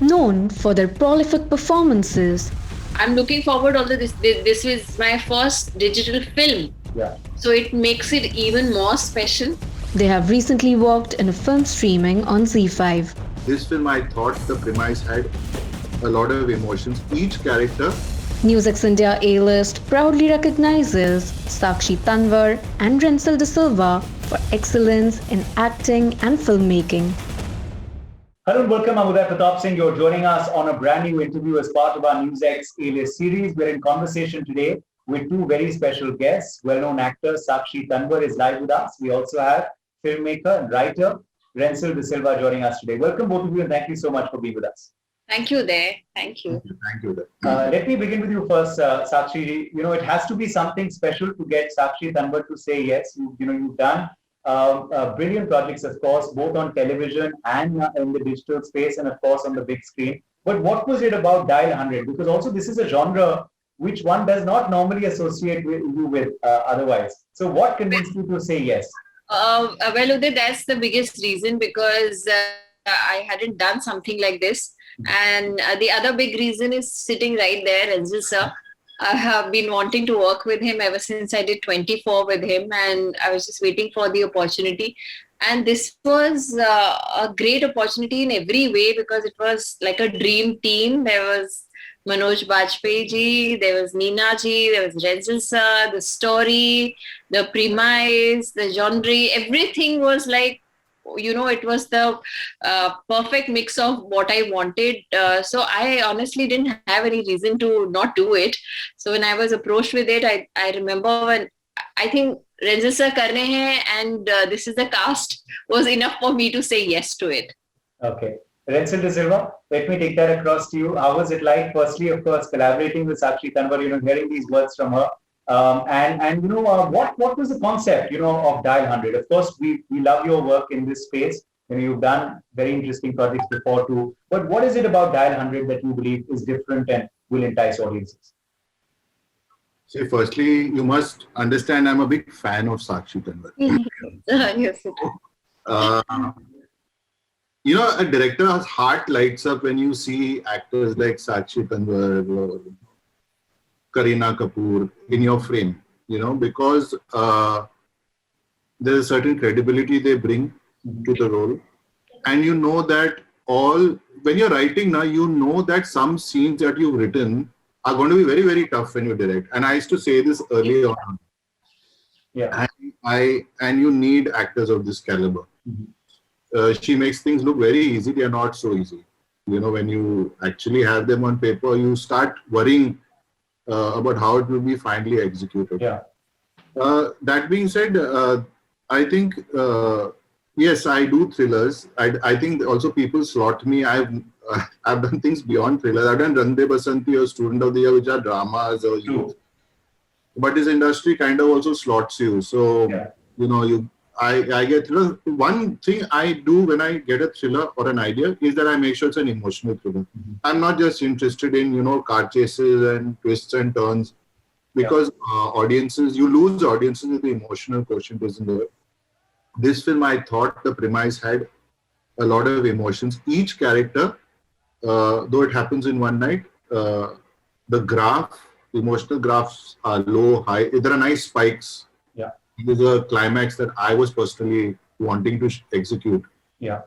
Known for their prolific performances, I'm looking forward. Although this is my first digital film, Yeah. so it makes it even more special. they have recently worked in a film streaming on Z5. This film, I thought the premise had a lot of emotions. Each character, Music India A-list proudly recognizes Sakshi Tanwar and Rensil De Silva for excellence in acting and filmmaking. Hello and welcome. I'm Uday Pratap Singh. You're joining us on a brand new interview as part of our NewsX A-list series. We're in conversation today with two very special guests. Well-known actor Sakshi Tanwar is live with us. We also have filmmaker and writer Rensil De Silva joining us today. Welcome both of you and thank you so much for being with us. Thank you, there. Thank you. thank you. Let me begin with you first, Sakshi. You know, it has to be something special to get Sakshi Tanwar to say yes. You've done brilliant projects, of course, both on television and in the digital space, and of course on the big screen. But what was it about Dial 100? Because also this is a genre which one does not normally associate you with otherwise. So what convinced you to say yes? Well, Uday, that's the biggest reason because I hadn't done something like this. And the other big reason is sitting right there, Rensil sir. I have been wanting to work with him ever since I did 24 with him, and I was just waiting for the opportunity. And this was a great opportunity in every way because it was like a dream team. There was Manoj Bajpayee ji, there was Neena ji, there was Rensil sir, the story, the premise, the genre, everything was like, it was the perfect mix of what I wanted. So I honestly didn't have any reason to not do it. So when I was approached with it, I remember when I think Rensil sir karne hai and this is the cast was enough for me to say yes to it. Okay. Rensil De Silva, let me take that across to you. How was it like? Firstly, of course, collaborating with Sakshi Tanwar, hearing these words from her. What was the concept, of Dial 100? Of course, we love your work in this space. You've done very interesting projects before too. But what is it about Dial 100 that you believe is different and will entice audiences? See, firstly, you must understand I'm a big fan of Sakshi Tanwar. Yes. A director's heart lights up when you see actors like Sakshi Tanwar or Kareena Kapoor in your frame, because there's a certain credibility they bring to the role. And you know that when you're writing now, you know that some scenes that you've written are going to be very, very tough when you direct. And I used to say this early on. Yeah. And you need actors of this caliber. She makes things look very easy. They are not so easy. When you actually have them on paper, you start worrying about how it will be finally executed. Yeah. That being said, I think, yes, I do thrillers. I think also people slot me. I've done things beyond thrillers. I've done Rang De Basanti or Student of the Year, which are dramas or youth. But this industry kind of also slots you. So, I get thriller. One thing I do when I get a thriller or an idea is that I make sure it's an emotional thriller. I'm not just interested in, car chases and twists and turns because you lose audiences if the emotional quotient isn't there. This film, I thought the premise had a lot of emotions. Each character, though it happens in one night, the emotional graphs are low, high. There are nice spikes. There's a climax that I was personally wanting to execute. Yeah.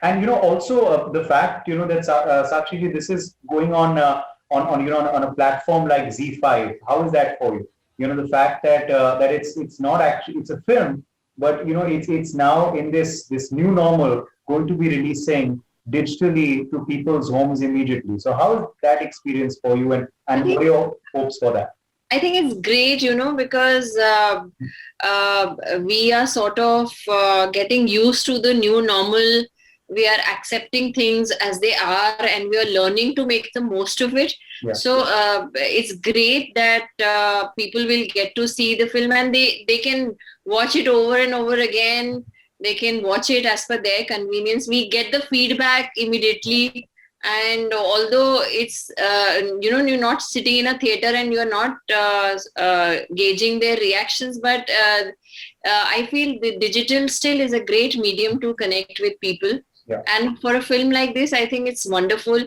And also the fact that Sakshi, this is going on a platform like Z5. How is that for you? The fact that it's not actually, it's a film, but it's now in this new normal going to be releasing digitally to people's homes immediately. So how is that experience for you, and what are your hopes for that? I think it's great, because we are sort of getting used to the new normal. We are accepting things as they are and we are learning to make the most of it. Yeah. So it's great that people will get to see the film and they can watch it over and over again. They can watch it as per their convenience. We get the feedback immediately. And although it's, you're not sitting in a theater and you're not gauging their reactions, but I feel the digital still is a great medium to connect with people. Yeah. And for a film like this, I think it's wonderful.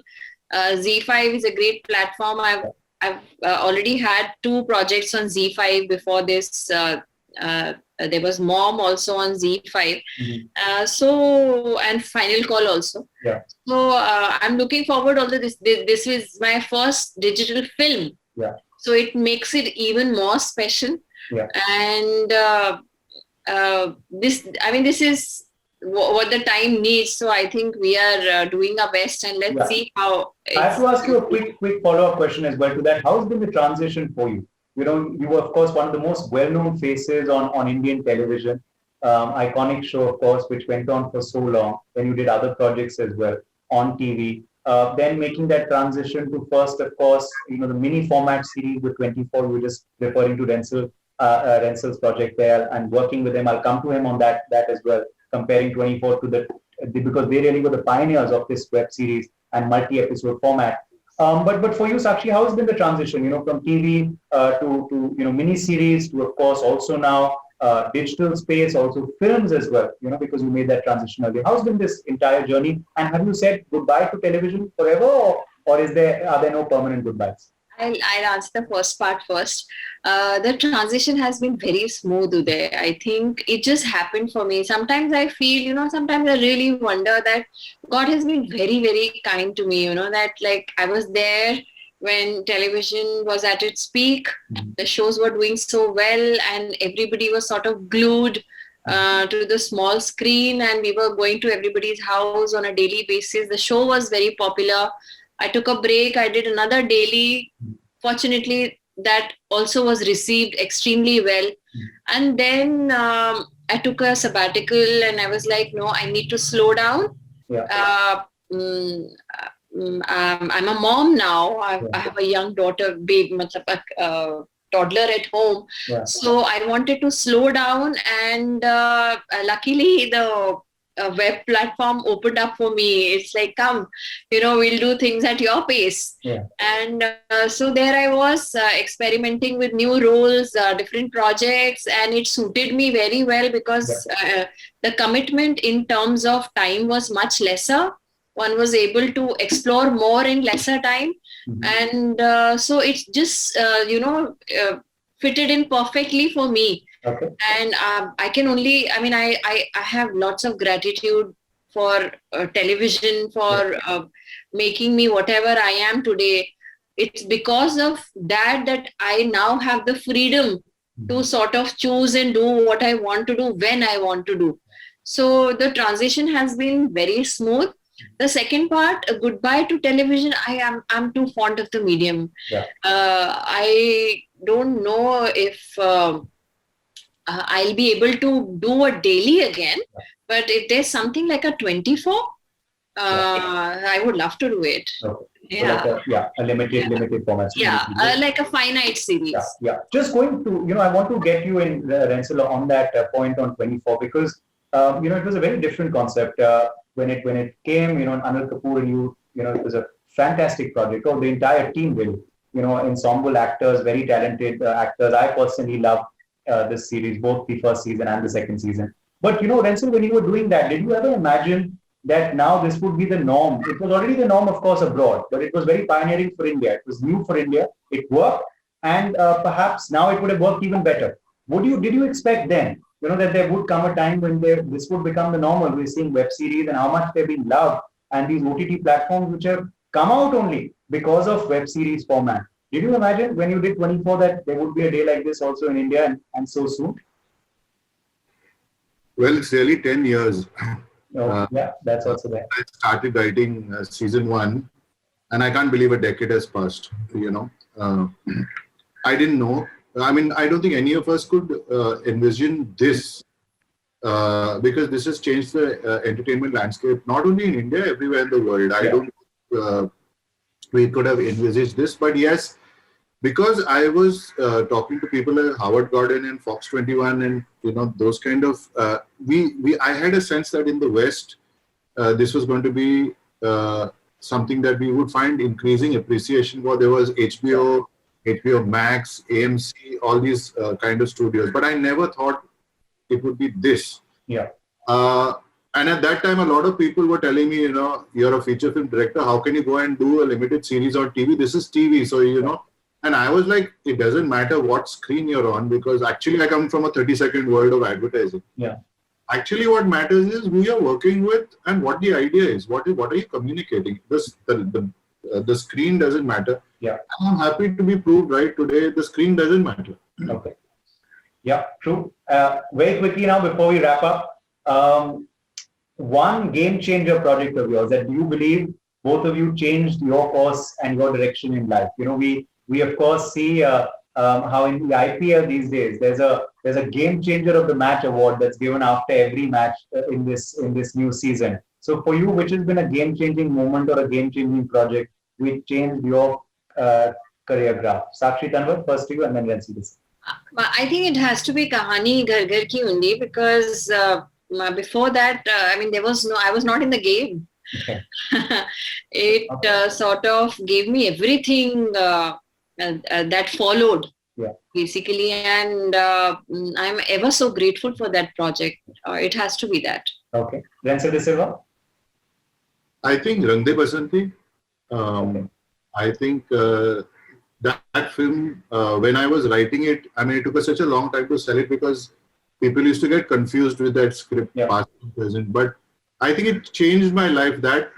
Z5 is a great platform. I've already had 2 projects on Z5 before this. There was Mom also on Z5. So, and Final Call also. Yeah. So I'm looking forward. Although this is my first digital film. Yeah. So it makes it even more special. Yeah. And this is what the time needs. So I think we are doing our best, and let's see how. I have to ask you a quick follow-up question as well to that. How's been the transition for you? You know, you were, of course, one of the most well-known faces on Indian television. Iconic show, of course, which went on for so long. Then you did other projects as well on TV. Then making that transition to first, of course, you know, the mini format series with 24. You were just referring to Rensel's project there and working with him. I'll come to him on that as well, comparing 24 to because they really were the pioneers of this web series and multi-episode format. But for you, Sakshi, how has been the transition? You know, from TV to mini series to, of course, also now digital space, also films as well. You know, because you made that transition earlier. How's been this entire journey? And have you said goodbye to television forever, or are there no permanent goodbyes? I'll answer the first part first. The transition has been very smooth, Uday. I think it just happened for me. Sometimes I feel, sometimes I really wonder that God has been very, very kind to me, that like I was there when television was at its peak. The shows were doing so well and everybody was sort of glued to the small screen, and we were going to everybody's house on a daily basis. The show was very popular. I took a break. I did another daily. Fortunately, that also was received extremely well. And then I took a sabbatical and I was like, no, I need to slow down. Yeah. I'm a mom now. I have a young daughter, baby, toddler at home. Yeah. So I wanted to slow down, and luckily the web platform opened up for me. It's like, come, we'll do things at your pace. Yeah. And so there I was experimenting with new roles, different projects, and it suited me very well because the commitment in terms of time was much lesser. One was able to explore more in lesser time. And so it's just, fitted in perfectly for me. Okay. And I can only, I have lots of gratitude for television, for making me whatever I am today. It's because of that I now have the freedom to sort of choose and do what I want to do when I want to do. So the transition has been very smooth. The second part, goodbye to television. I'm too fond of the medium. Yeah. I don't know if I'll be able to do a daily again, but if there's something like a 24, I would love to do it. Okay. Yeah. So a limited format. Yeah, like a finite series. Yeah. Just going to, I want to get you in, Rensel, on that point on 24, because, it was a very different concept. When it came, Anil Kapoor and you, it was a fantastic project. The entire team really, ensemble actors, very talented actors. I personally love this series, both the first season and the second season. But, Rensel, when you were doing that, did you ever imagine that now this would be the norm? It was already the norm, of course, abroad, but it was very pioneering for India. It was new for India. It worked. And perhaps now it would have worked even better. Did you expect then, that there would come a time when this would become the normal? We're seeing web series and how much they're being loved, and these OTT platforms which have come out only because of web series format. Did you imagine when you did 24 that there would be a day like this also in India and so soon? Well, it's really 10 years. That's also there. I started writing season 1, and I can't believe a decade has passed. I didn't know. I don't think any of us could envision this because this has changed the entertainment landscape, not only in India, everywhere in the world. I don't. We could have envisaged this, but yes, because I was talking to people like Howard Gordon and Fox 21, and those kind of. I had a sense that in the West, this was going to be something that we would find increasing appreciation for. There was HBO Max, AMC, all these kind of studios. But I never thought it would be this. Yeah. And at that time, a lot of people were telling me, you're a feature film director. How can you go and do a limited series on TV? This is TV. So, and I was like, it doesn't matter what screen you're on, because actually I come from a 30-second world of advertising. Yeah. Actually, what matters is who you're working with and what the idea is. What are you communicating? The screen doesn't matter. Yeah. I'm happy to be proved right today. The screen doesn't matter. Okay. Yeah, true. Very quickly now, before we wrap up, one game changer project of yours that you believe both of you changed your course and your direction in life. We of course see how in the IPL these days there's a game changer of the match award that's given after every match in this new season. So for you, which has been a game changing moment or a game changing project which changed your career graph? Sakshi Tanwar, first to you, and then let's see this. I think it has to be Kahani Ghar Ghar Ki only, because before that, I was not in the game. Okay. It sort of gave me everything that followed, basically, and I'm ever so grateful for that project. It has to be that. Okay. Renzel De Silva? I think Rang De Basanti. I think that film, when I was writing it, it took us such a long time to sell it because people used to get confused with that script, past and present. But I think it changed my life. That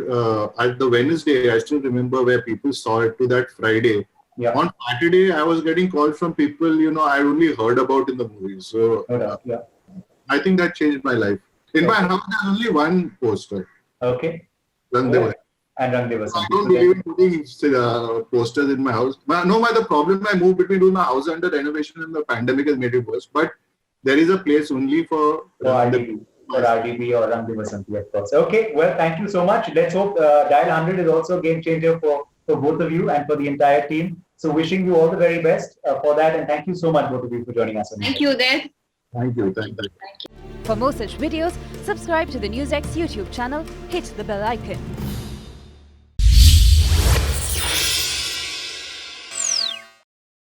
at the Wednesday, I still remember where people saw it, to that Friday. Yeah. On Saturday, I was getting calls from people, I only heard about in the movies. So I think that changed my life. In my house, there's only one poster. Okay. Rang De Basanti. And Rang De Basanti. I don't believe in putting posters in my house. The problem I moved between my house under renovation and the pandemic has made it worse. But there is a place only for RDB or Rang De Basanti, of course. Okay, well, thank you so much. Let's hope Dial 100 is also a game changer for both of you and for the entire team. So wishing you all the very best for that, and thank you so much, both of you, for joining us. Thank you, Uday. Thank you. Thank you. For more such videos, subscribe to the NewsX YouTube channel, hit the bell icon.